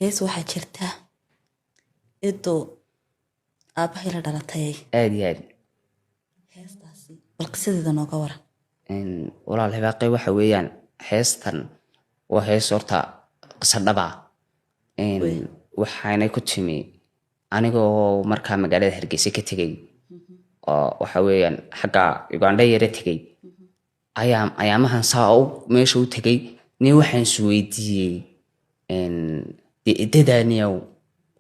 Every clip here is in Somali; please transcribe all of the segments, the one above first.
hees waxaa jirta idoo aabahay la dhalatay aad iyo aad heestaasi bal qisadeeda nooga waran walaal hibaaqay waxa weeyaan heestan waa hees horta qisa dhaba waxaanay ku timi anigoo markaa magaalada Hargeysa ka tegay oo waxa weeyaan xagga Uganda yara tegay ayaamahan saa meesha u tegay ni waxaan isweydiiyey dadaniyow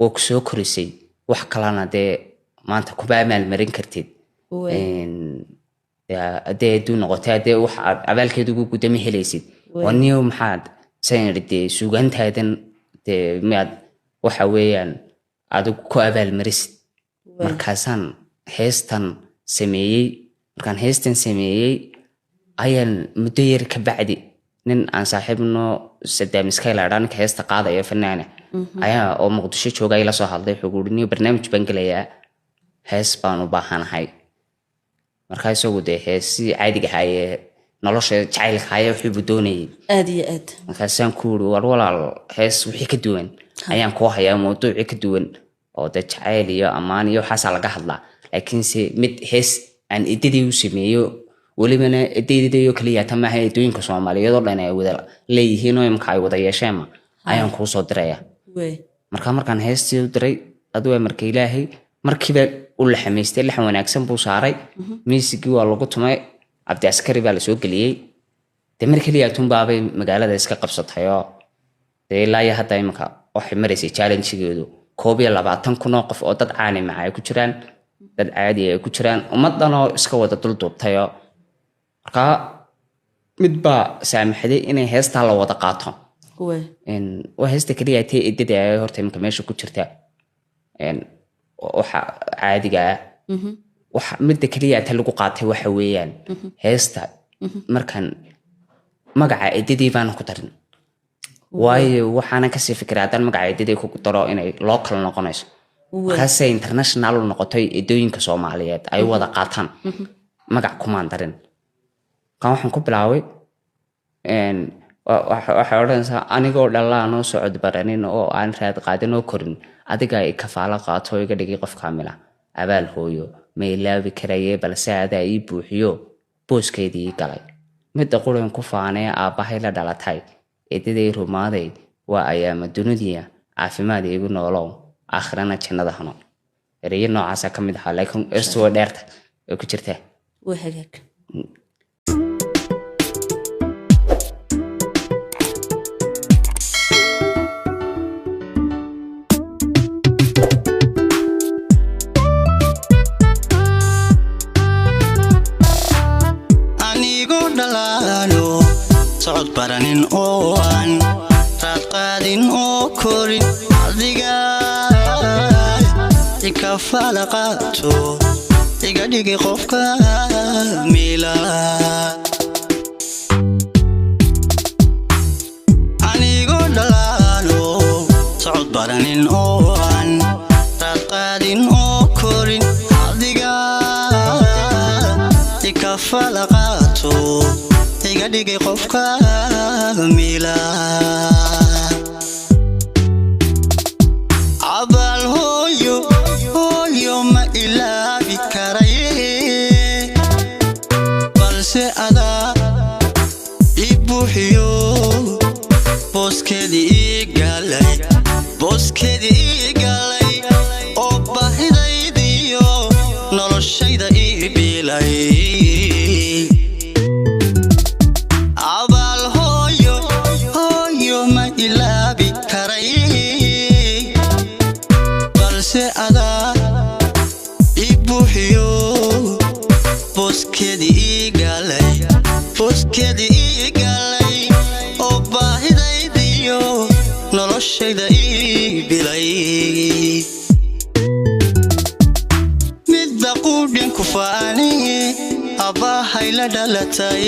oo ku soo korisay wax kalena dee maanta kuba amaal marin kartid dee du noqotay dee wax abaalkeedu ugu gudami helaysid waniyo maxaad saynirdee suugantaadan dee miyaad waxa weeyaan adigu ku abaal marisid markaasaan heestan sameeyey ayaan muddo yar ka bacdi nin aan saaxiibno Saddam Iskayla ninka heesta qaadaya fanaana ayaa oo Muqdisho jooga ila soo hadlay wuxuu yiri barnaamij baan galayaa hees baan u baahanahay markaa isagu dee heesi caadiga ahay nolosha jacaylka ahay wuxuu doonayay aad iyo aad markaasaan ku yiri walaal hees wixii ka duwan ayaan ku hayaa mowduuc ka duwan oo dad jacayl iyo amaan iyo waxa laga hadlaa laakiin si mid hees aan ididii u sameeyo walibana ididii kaliya tamaha idooyinka Soomaaliyeed oo dhan ay wada leeyihiin oo imka ay wada yeesheen ayaan ku soo diraya markaan heestii u diray adoo markay Ilaahay markiiba u la xameystay laxan wanaagsan buu saaray miisigi waa lagu tumay Abdi Askari baa la soo galiyay markii tun baabay magaalada iska qabsatay oo ilaa hadda imka waxay mareysay challenge-geedu 22,000 qof oo dad caani ma ay ku jiraan dad caadi ay ku jiraan ummadan oo iska wada dulduubtay marka mid baa saamaxday inay heesta la wada qaato waa heesta kaliya ay idida ay horta imka meesha ku jirta waxa caadiga waxa mid kaliya ta lagu qaatay waxa weeyaan heesta markan magaca ididii baan ku darin waayo waxaan ka sii fikiraa dan magaca ididii ku daro inay local noqonayso kaasay international noqotay idooyinka Soomaaliyeed ay wada qaataan magac kuma darin kan waxaan ku bilaaway waxa oranaysaa anigoo dhalaan oo socod baranin oo aan raad qaadin oo korin adiga ay kafaala qaato iga dhigi qof kaamila abaal hooyo ma ilaawi karayay balse aad ay buuxiyo booskeedii galay mid qoran ku faanay aabahay la dhalatay eedaday rumaaday waa ayaama dunida caafimaad igu noolow aakhirana jannada hano ereyo noocaas ka mid ah laakiin istoo dheerta oo ku jirta waa hagaag socod baranin oo aan raad qaadin oo korin adiga kafaala qaato iga dhigi qofka mila anigoo dhalaalo socod baranin oo aan raad qaadin oo korin adiga kafaala qaato iga dhigi qofka mila abal hooyo ma ilaabi karaye balse adaa ibuuxiyo booskeedii galay oo baahidaydiyo noloshayda ibilay booskeedii galay oo baahidaydiyo noloshayda ibilay midda qudhin ku faaniye aabbahay la dhalatay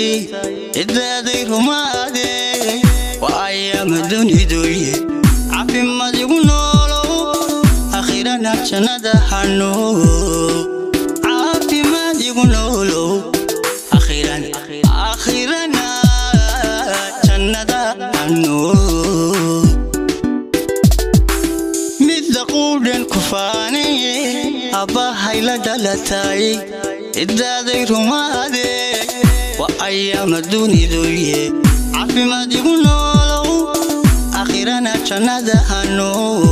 idaaday rumaade waa ayaama dunidoye caafimaad igu noolow aakhirana jannada hano caafimaad igu noolow آخرنا جنة النور دقودن كفاني أبا هيلا دلتاي إدادي رمادي وأيام الدوني دويه عفي ما ديقنولو أخيرانا جنة هنو